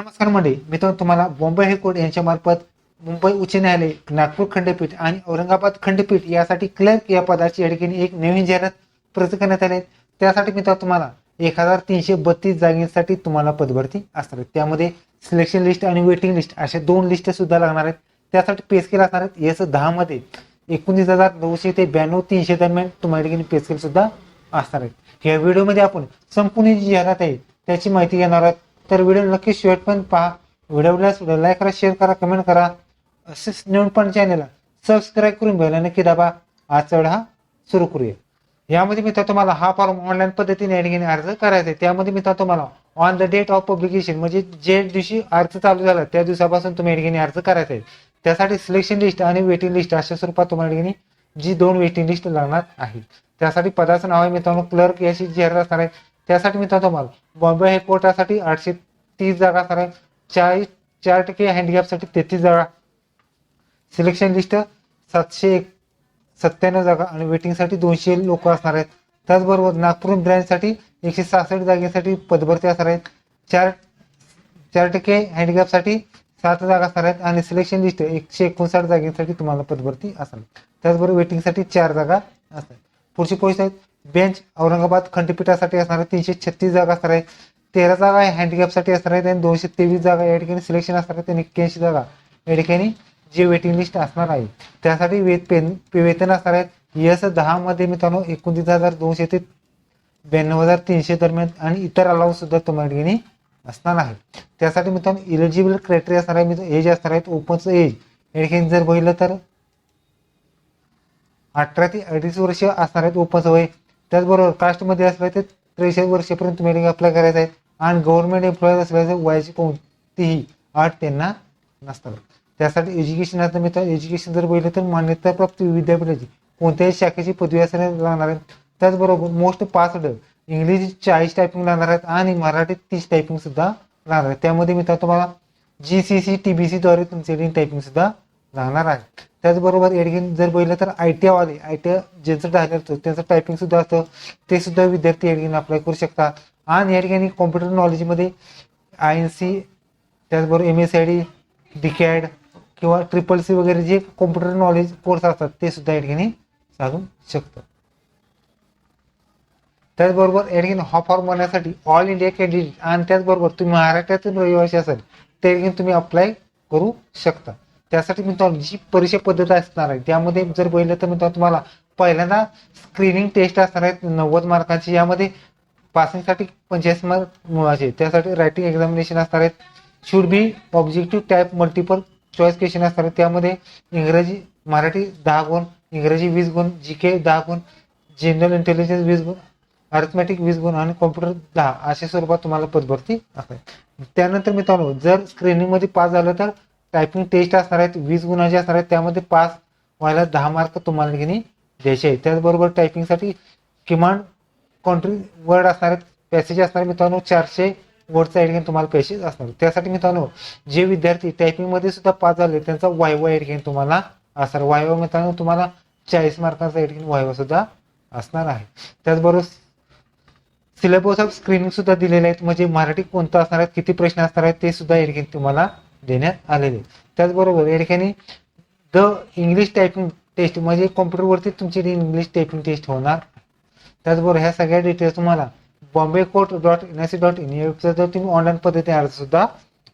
नमस्कार मंडळी, मित्रांनो तुम्हाला बॉम्बे हायकोर्ट यांच्या मार्फत मुंबई उच्च न्यायालय, नागपूर खंडपीठ आणि औरंगाबाद खंडपीठ यासाठी क्लर्क या पदाची या ठिकाणी एक नवीन जाहिरात प्रसिद्ध करण्यात आली आहे. त्यासाठी मित्रांनो तुम्हाला 1332 जागेसाठी तुम्हाला पदभरती असणार आहे. त्यामध्ये सिलेक्शन लिस्ट आणि वेटिंग लिस्ट अशा दोन लिस्ट सुद्धा लागणार आहेत. त्यासाठी पे स्केल असणार आहेत. याच 10 मध्ये 19,900 ते 92,300 दरम्यान तुम्हाला ठिकाणी पे स्केल सुद्धा असणार आहे. या व्हिडिओमध्ये आपण संपूर्ण जी जाहिरात आहे त्याची माहिती घेणार आहोत. तर व्हिडिओ नक्की शेवटपर्यंत पहा. व्हिडिओला लाईक करा, शेअर करा, कमेंट करा. असेच नवीन पण चॅनलला सबस्क्राईब करून बेल नक्की दाबा. आजचा व्हिडिओ हा सुरू करूया. यामध्ये मित्रांनो तुम्हाला हा फॉर्म ऑनलाईन पद्धतीने या ठिकाणी अर्ज करायचा आहे. त्यामध्ये मित्रांनो तुम्हाला on the date of publication म्हणजे जे दिवशी अर्ज चालू झाला त्या दिवसापासून तुम्ही या ठिकाणी अर्ज करायचा आहे. त्यासाठी सिलेक्शन लिस्ट आणि वेटिंग लिस्ट अशा स्वरूपात तुम्हाला या ठिकाणी जी दोन वेटिंग लिस्ट लागणार आहे. त्यासाठी पदाचं नाव आहे मित्रांनो क्लर्क याची जाहिरात असणार आहे. त्यासाठी मित्रांनो तुम्हाला बॉम्बे हायकोर्टासाठी 830 जागा असणार आहे. 4% हँडिकॅपसाठी 33 जागा, सिलेक्शन लिस्ट 797 जागा आणि वेटिंगसाठी 200 लोक असणार आहेत. त्याचबरोबर नागपूर ब्रँचसाठी 166 जागेसाठी पदभरती असणार आहेत. 4% हँडिकॅपसाठी 7 जागा असणार आहेत आणि सिलेक्शन लिस्ट 159 जागेसाठी तुम्हाला पदभरती असणार. त्याचबरोबर वेटिंगसाठी 4 जागा असणार. पुढची पोस्ट आहेत बेंच औरंगाबाद खंडपीठासाठी असणार 336 जागा असणार आहे. 13 जागा हँडिकॅपसाठी असणार आहेत आणि 223 जागा या ठिकाणी सिलेक्शन असणार आहेत आणि 81 जागा या ठिकाणी जे वेटिंग लिस्ट असणार आहे. त्यासाठी वेतन असणार आहेत. यस 10 मध्ये मित्रांनो 29,200 ते 92,300 दरम्यान आणि इतर अलाउन्स सुद्धा तुम्हाला ठिकाणी असणार आहे. त्यासाठी मित्रांनो इलिजिबल क्रायटेरिया असणार आहे. एज असणार आहेत. ओपनचं एज या ठिकाणी जर बघितलं तर 18 ते 38 वर्ष असणार आहेत ओपनचं वय. त्याचबरोबर कास्टमध्ये असलं तर 63 वर्षापर्यंत तुम्हाला अप्लाय करायचं आहे आणि गव्हर्नमेंट एम्प्लॉयर असल्याचं वयाची कोणतीही अट त्यांना नसतात. त्यासाठी एज्युकेशन असतं मित्रांनो. एज्युकेशन जर बघितलं तर मान्यताप्राप्त विद्यापीठाची कोणत्याही शाखेची पदवी असणे लागणार आहे. त्याचबरोबर मोस्ट पास्ड इंग्लिश 40 टायपिंग लागणार आहेत आणि मराठीत 30 टायपिंग सुद्धा लागणार आहे. त्यामध्ये मित्रांनो तुम्हाला GCC TBC द्वारे तुमचे टायपिंग सुद्धा लागणार आहे. त्याचबरोबर या ठिकाणी जर बघितलं तर ITI वाले ज्यांचं झालं असतं त्यांचं टायपिंग सुद्धा असतं. ते सुद्धा विद्यार्थी या ठिकाणी अप्लाय करू शकतात. आणि या ठिकाणी कॉम्प्युटर नॉलेजमध्ये INC त्याचबरोबर MSID DCAD किंवा CCC वगैरे जे कॉम्प्युटर नॉलेज कोर्स असतात ते सुद्धा या ठिकाणी सांगू शकतं. त्याचबरोबर या ठिकाणी हा फॉर्म भरण्यासाठी ऑल इंडिया कॅन्डिडेट आणि त्याचबरोबर तुम्ही महाराष्ट्रातून रहिवासी असाल त्या ठिकाणी तुम्ही अप्लाय करू शकता. त्यासाठी मित्रांनो जी परीक्षा पद्धत असणार आहे त्यामध्ये जर बघितलं तर मित्रांनो तुम्हाला पहिल्यांदा स्क्रीनिंग टेस्ट असणार आहेत 90 मार्कांची. यामध्ये पासिंगसाठी 85 मार्क मुळाचे. त्यासाठी रायटिंग एक्झामिनेशन असणार आहेत. Should be objective type multiple choice question असणार आहेत. त्यामध्ये इंग्रजी मराठी 10 गुण, इंग्रजी 20 गुण, GK 10 गुण, जनरल इंटेलिजन्स 20 गुण, अर्थमॅटिक 20 गुण आणि कॉम्प्युटर 10 अशा स्वरूपात तुम्हाला पदभरती असणार. त्यानंतर मित्रांनो जर स्क्रीनिंग मध्ये पास झालं तर टायपिंग टेस्ट असणार आहेत 20 गुणाचे असणार आहेत. त्यामध्ये पास व्हायला 10 मार्क तुम्हाला ठिकाणी द्यायचे आहेत. त्याचबरोबर टायपिंगसाठी किमान काउंट्री वर्ड असणार आहेत. पॅसेज असणार मित्रांनो 400 वर्डचा या ठिकाणी तुम्हाला पॅसेज असणार. त्यासाठी मित्रांनो जे विद्यार्थी टायपिंग मध्ये सुद्धा पास झाले त्यांचा वायवा या ठिकाणी तुम्हाला असणार. वायवा मित्रांनो तुम्हाला 40 मार्कांचा या ठिकाणी वायवा सुद्धा असणार आहे. त्याचबरोबर सिलेबस ऑफ स्क्रीनिंग सुद्धा दिलेले आहेत. म्हणजे मराठी कोणतं असणार आहे, किती प्रश्न असणार आहेत ते सुद्धा या ठिकाणी तुम्हाला देण्यात आलेले. त्याचबरोबर या ठिकाणी द इंग्लिश टायपिंग टेस्ट म्हणजे कॉम्प्युटरवरती तुमची इंग्लिश टायपिंग टेस्ट होणार. त्याचबरोबर ह्या सगळ्या डिटेल्स तुम्हाला bombaycourt.nic.in या वेबसाईटवर तुम्ही ऑनलाईन पद्धतीने अर्ज सुद्धा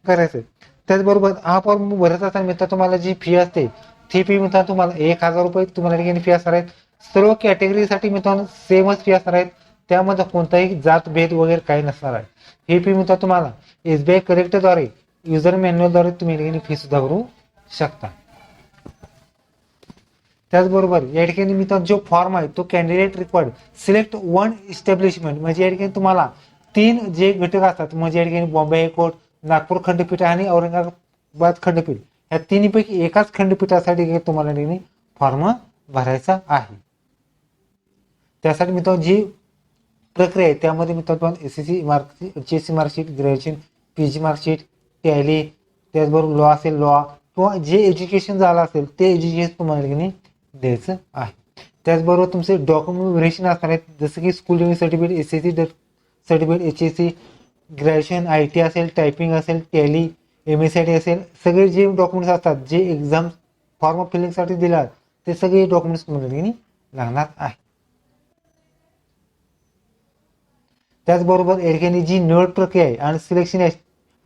करायचे. त्याचबरोबर हा फॉर्म भरत असताना मित्र तुम्हाला जी फी असते ती फी मित्रांनो तुम्हाला 1,000 रुपये तुम्हाला ठिकाणी फी असणार आहेत. सर्व कॅटेगरीसाठी मित्रांनो सेमच फी असणार आहेत. त्यामध्ये कोणताही जात भेद वगैरे काही नसणार आहे. ही फी मित्रांनो तुम्हाला SBI करेक्टद्वारे युजर मॅन्युअलद्वारे तुम्ही ठिकाणी फी सुद्धा भरू शकता. त्याचबरोबर या ठिकाणी मित्रांनो जो फॉर्म आहे तो candidate required select one establishment म्हणजे या ठिकाणी तुम्हाला 3 जे घटक असतात म्हणजे या ठिकाणी बॉम्बे हायकोर्ट, नागपूर खंडपीठ आणि औरंगाबाद खंडपीठ या तिन्हीपैकी एकाच खंडपीठासाठी तुम्हाला ठिकाणी फॉर्म भरायचा आहे. त्यासाठी मित्रांनो जी प्रक्रिया आहे त्यामध्ये मित्रांनो SSC marksheet, HSC marksheet, graduation, PG marksheet, tally, त्याचबरोबर लॉ असेल लॉ किंवा जे एज्युकेशन झालं असेल ते एज्युकेशन तुम्हाला ठिकाणी द्यायचं आहे. त्याचबरोबर तुमचे डॉक्युमेंट व्हेरिफिकेशन असणार आहेत जसं की school certificate, SSC certificate, HSC graduation IT असेल, टायपिंग असेल, टॅली, MSID असेल, सगळे जे डॉक्युमेंट्स असतात जे एक्झाम फॉर्म फिलिंगसाठी दिलात ते सगळे डॉक्युमेंट्स तुम्हाला लागणार आहे. त्याचबरोबर या ठिकाणी जी निवड प्रक्रिया आहे आणि सिलेक्शन आहे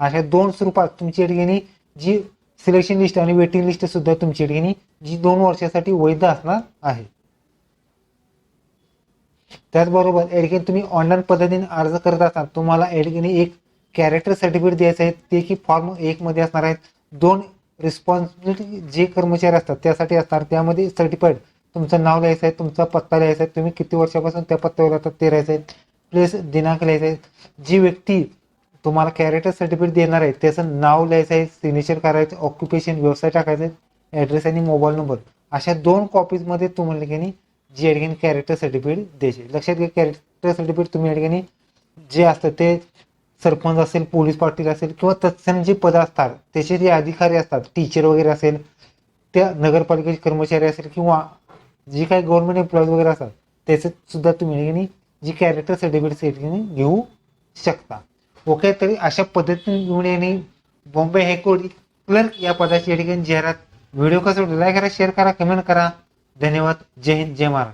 अशा दोन स्वरूपात तुमची या ठिकाणी जी सिलेक्शन लिस्ट आणि वेटिंग लिस्ट सुद्धा तुमच्या ठिकाणी जी 2 वर्षासाठी वैध असणार आहे. त्याचबरोबर या ठिकाणी तुम्ही ऑनलाईन पद्धतीने अर्ज करत असाल तुम्हाला या ठिकाणी एक कॅरेक्टर सर्टिफिकेट द्यायचं आहे ते की फॉर्म 1 मध्ये असणार आहेत. 2 रिस्पॉन्सिबिलिटी जे कर्मचारी असतात त्यासाठी असणार त्यामध्ये सर्टिफाईड तुमचं नाव लिहायचं आहे, तुमचा पत्ता लिहायचा आहे, तुम्ही किती वर्षापासून त्या पत्त्यावर राहतात ते लिहायचं आहे, प्लेस दिनांक लिहायचा आहे, जी व्यक्ती तुम्हाला कॅरेक्टर सर्टिफिकेट देणार आहे त्याचं नाव लिहायचं आहे, सिग्नेचर करायचं, ऑक्युपेशन व्यवसाय टाकायचं आहे, ॲड्रेस आणि मोबाईल नंबर अशा 2 कॉपीजमध्ये तुम्हाला ठिकाणी जी या ठिकाणी कॅरेक्टर सर्टिफिकेट द्यायचे. लक्षात घ्या कॅरेक्टर सर्टिफिकेट तुम्ही या ठिकाणी जे असतं ते सरपंच असेल, पोलीस पाटील असेल किंवा तत्सम जे पद असतात त्याचे जे अधिकारी असतात टीचर वगैरे असेल, त्या नगरपालिकेचे कर्मचारी असेल किंवा जी काही गव्हर्नमेंट एम्प्लॉईज वगैरे असतात त्याचं सुद्धा तुम्ही या ठिकाणी जी कॅरेक्टर सर्टिफिकेट या ठिकाणी घेऊ शकता. ओके, तरी अशा पद्धतीने बॉम्बे हायकोर्ट क्लर्क या पदाची या ठिकाणी जाहिरात. व्हिडिओ कसा लाईक करा, शेअर करा, कमेंट करा. धन्यवाद. जय हिंद, जय महाराष्ट्र.